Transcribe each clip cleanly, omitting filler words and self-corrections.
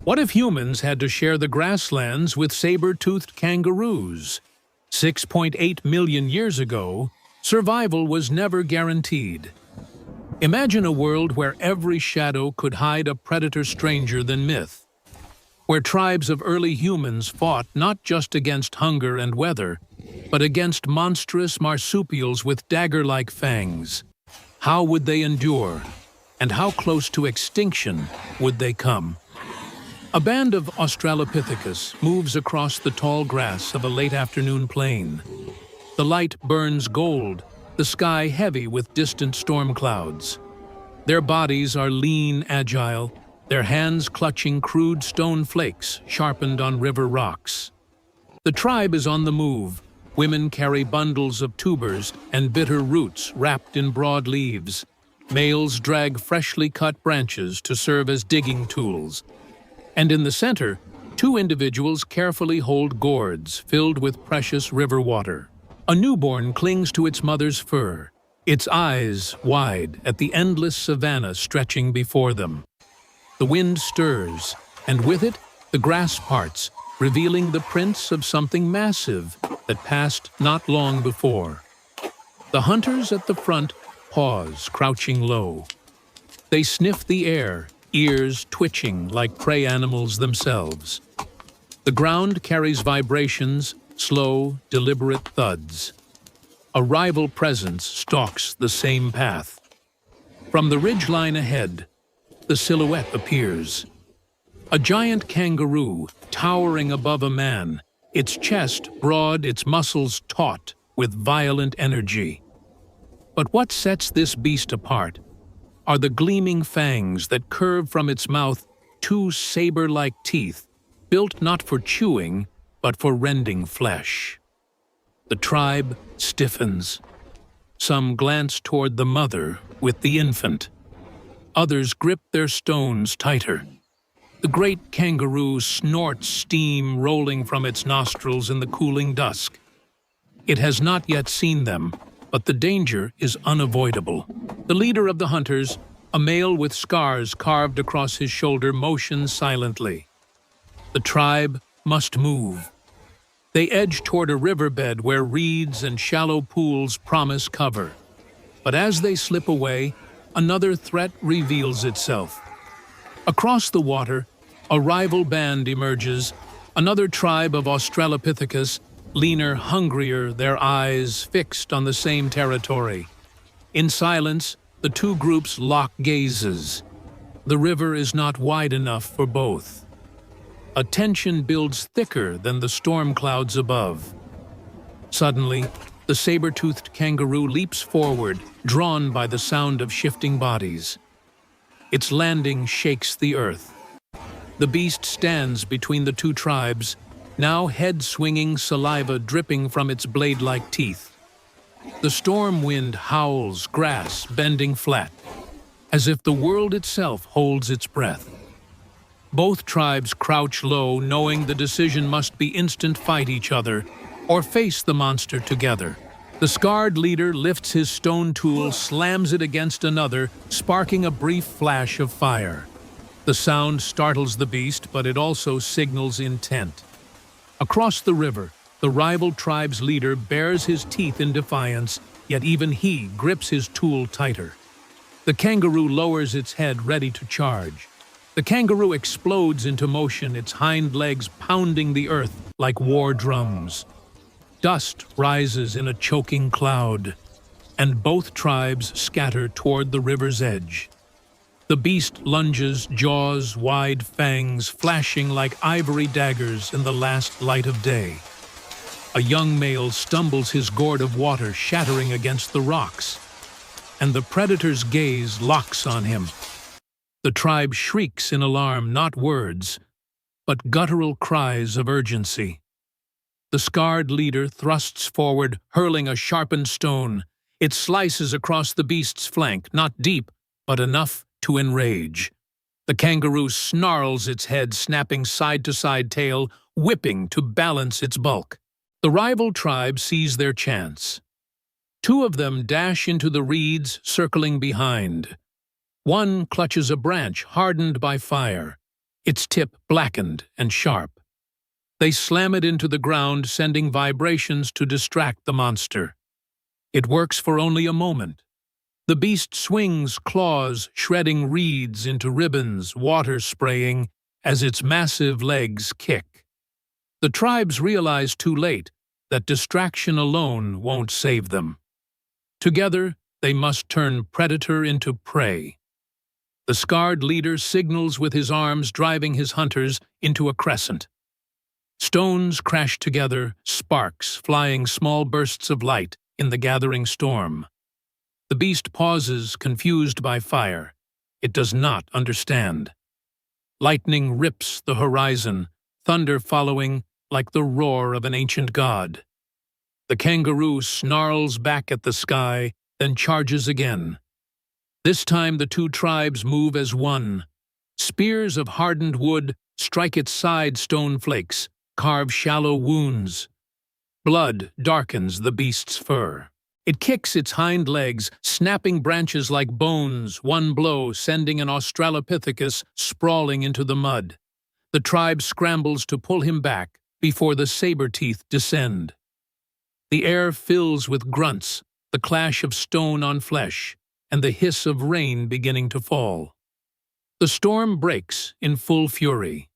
What if humans had to share the grasslands with saber-toothed kangaroos? 6.8 million years ago, survival was never guaranteed. Imagine a world where every shadow could hide a predator stranger than myth, where tribes of early humans fought not just against hunger and weather, but against monstrous marsupials with dagger-like fangs. How would they endure? And how close to extinction would they come? A band of Australopithecus moves across the tall grass of a late afternoon plain. The light burns gold, the sky heavy with distant storm clouds. Their bodies are lean, agile, their hands clutching crude stone flakes sharpened on river rocks. The tribe is on the move. Women carry bundles of tubers and bitter roots wrapped in broad leaves. Males drag freshly cut branches to serve as digging tools. And in the center, two individuals carefully hold gourds filled with precious river water. A newborn clings to its mother's fur, its eyes wide at the endless savanna stretching before them. The wind stirs, and with it, the grass parts, revealing the prints of something massive that passed not long before. The hunters at the front pause, crouching low. They sniff the air, ears twitching like prey animals themselves. The ground carries vibrations, slow, deliberate thuds. A rival presence stalks the same path. From the ridgeline ahead, the silhouette appears. A giant kangaroo towering above a man, its chest broad, its muscles taut with violent energy. But what sets this beast apart are the gleaming fangs that curve from its mouth, two saber-like teeth, built not for chewing, but for rending flesh. The tribe stiffens. Some glance toward the mother with the infant. Others grip their stones tighter. The great kangaroo snorts steam rolling from its nostrils in the cooling dusk. It has not yet seen them, but the danger is unavoidable. The leader of the hunters, a male with scars carved across his shoulder, motions silently. The tribe must move. They edge toward a riverbed where reeds and shallow pools promise cover. But as they slip away, another threat reveals itself. Across the water, a rival band emerges, another tribe of Australopithecus, leaner, hungrier, their eyes fixed on the same territory. In silence, the two groups lock gazes. The river is not wide enough for both. A tension builds thicker than the storm clouds above. Suddenly, the saber-toothed kangaroo leaps forward, drawn by the sound of shifting bodies. Its landing shakes the earth. The beast stands between the two tribes, now head-swinging, saliva dripping from its blade-like teeth. The storm wind howls, grass bending flat, as if the world itself holds its breath. Both tribes crouch low, knowing the decision must be instant: fight each other or face the monster together. The scarred leader lifts his stone tool, slams it against another, sparking a brief flash of fire. The sound startles the beast, but it also signals intent. Across the river, the rival tribe's leader bares his teeth in defiance, yet even he grips his tool tighter. The kangaroo lowers its head, ready to charge. The kangaroo explodes into motion, its hind legs pounding the earth like war drums. Dust rises in a choking cloud, and both tribes scatter toward the river's edge. The beast lunges, jaws wide, fangs flashing like ivory daggers in the last light of day. A young male stumbles, his gourd of water shattering against the rocks, and the predator's gaze locks on him. The tribe shrieks in alarm, not words, but guttural cries of urgency. The scarred leader thrusts forward, hurling a sharpened stone. It slices across the beast's flank, not deep, but enough to enrage. The kangaroo snarls its head, snapping side-to-side tail, whipping to balance its bulk. The rival tribe sees their chance. Two of them dash into the reeds, circling behind. One clutches a branch hardened by fire, its tip blackened and sharp. They slam it into the ground, sending vibrations to distract the monster. It works for only a moment. The beast swings claws, shredding reeds into ribbons, water spraying as its massive legs kick. The tribes realize too late that distraction alone won't save them. Together, they must turn predator into prey. The scarred leader signals with his arms, driving his hunters into a crescent. Stones crash together, sparks flying small bursts of light in the gathering storm. The beast pauses, confused by fire. It does not understand. Lightning rips the horizon, thunder following like the roar of an ancient god. The kangaroo snarls back at the sky, then charges again. This time the two tribes move as one. Spears of hardened wood strike its side stone flakes, carve shallow wounds. Blood darkens the beast's fur. It kicks its hind legs, snapping branches like bones, one blow sending an Australopithecus sprawling into the mud. The tribe scrambles to pull him back before the saber-teeth descend. The air fills with grunts, the clash of stone on flesh, and the hiss of rain beginning to fall. The storm breaks in full fury.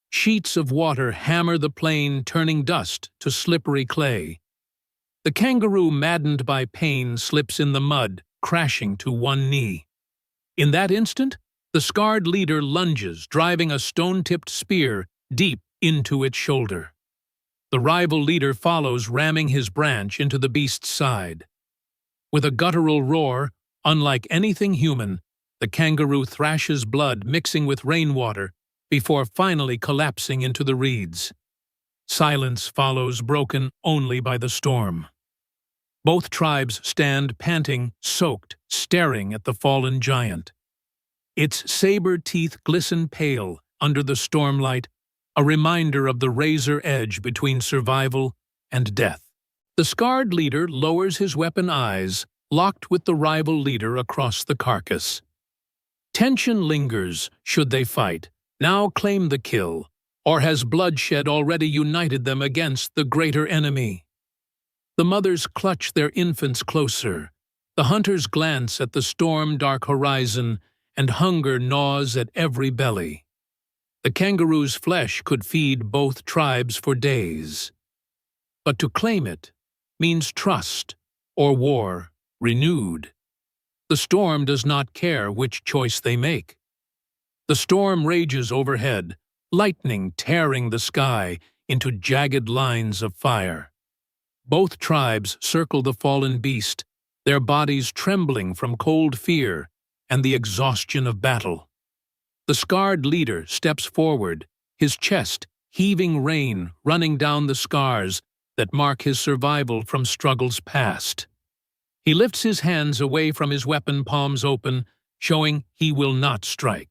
Sheets of water hammer the plain, turning dust to slippery clay. The kangaroo, maddened by pain, slips in the mud, crashing to one knee. In that instant, the scarred leader lunges, driving a stone-tipped spear deep into its shoulder. The rival leader follows, ramming his branch into the beast's side. With a guttural roar, unlike anything human, the kangaroo thrashes blood mixing with rainwater before finally collapsing into the reeds. Silence follows, broken only by the storm. Both tribes stand panting, soaked, staring at the fallen giant. Its saber teeth glisten pale under the stormlight, a reminder of the razor edge between survival and death. The scarred leader lowers his weapon eyes, locked with the rival leader across the carcass. Tension lingers should they fight, now claim the kill, or has bloodshed already united them against the greater enemy? The mothers clutch their infants closer. The hunters glance at the storm-dark horizon, and hunger gnaws at every belly. The kangaroo's flesh could feed both tribes for days. But to claim it means trust, or war, renewed. The storm does not care which choice they make. The storm rages overhead, lightning tearing the sky into jagged lines of fire. Both tribes circle the fallen beast, their bodies trembling from cold fear and the exhaustion of battle. The scarred leader steps forward, his chest heaving rain running down the scars that mark his survival from struggles past. He lifts his hands away from his weapon, palms open, showing he will not strike.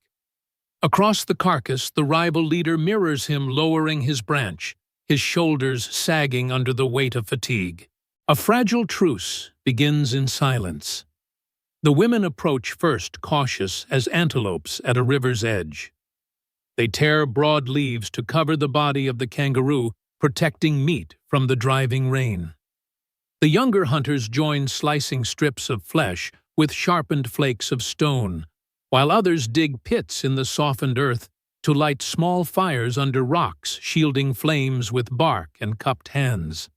Across the carcass, the rival leader mirrors him, lowering his branch, his shoulders sagging under the weight of fatigue. A fragile truce begins in silence. The women approach first, cautious as antelopes at a river's edge. They tear broad leaves to cover the body of the kangaroo, protecting meat from the driving rain. The younger hunters join, slicing strips of flesh with sharpened flakes of stone, while others dig pits in the softened earth to light small fires under rocks, shielding flames with bark and cupped hands.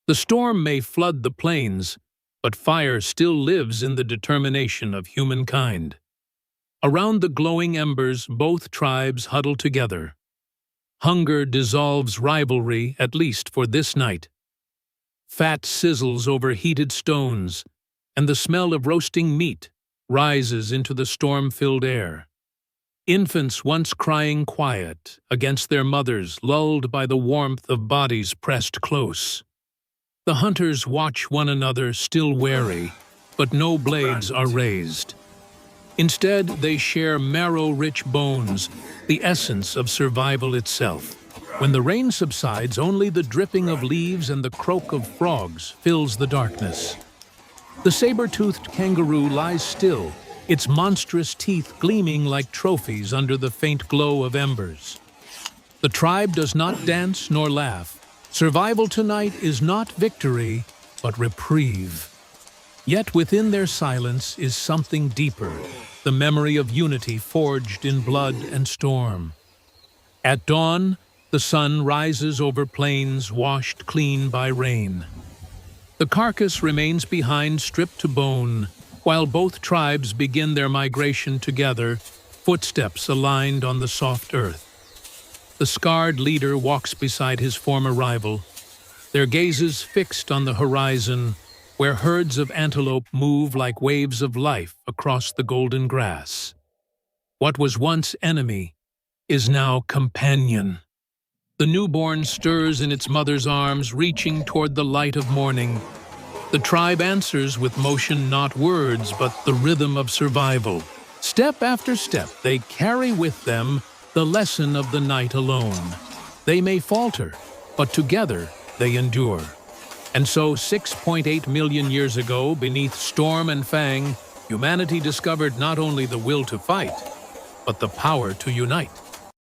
The storm may flood the plains, but fire still lives in the determination of humankind. Around the glowing embers, both tribes huddle together. Hunger dissolves rivalry, at least for this night. Fat sizzles over heated stones, and the smell of roasting meat rises into the storm-filled air. Infants once crying quiet against their mothers, lulled by the warmth of bodies pressed close. The hunters watch one another, still wary, but no blades are raised. Instead, they share marrow-rich bones, the essence of survival itself. When the rain subsides, only the dripping of leaves and the croak of frogs fills the darkness. The saber-toothed kangaroo lies still, its monstrous teeth gleaming like trophies under the faint glow of embers. The tribe does not dance nor laugh. Survival tonight is not victory, but reprieve. Yet within their silence is something deeper, the memory of unity forged in blood and storm. At dawn, the sun rises over plains washed clean by rain. The carcass remains behind, stripped to bone, while both tribes begin their migration together, footsteps aligned on the soft earth. The scarred leader walks beside his former rival, their gazes fixed on the horizon, where herds of antelope move like waves of life across the golden grass. What was once enemy is now companion. The newborn stirs in its mother's arms, reaching toward the light of morning. The tribe answers with motion, not words, but the rhythm of survival. Step after step, they carry with them the lesson of the night alone. They may falter, but together they endure. And so 6.8 million years ago, beneath storm and fang, humanity discovered not only the will to fight, but the power to unite.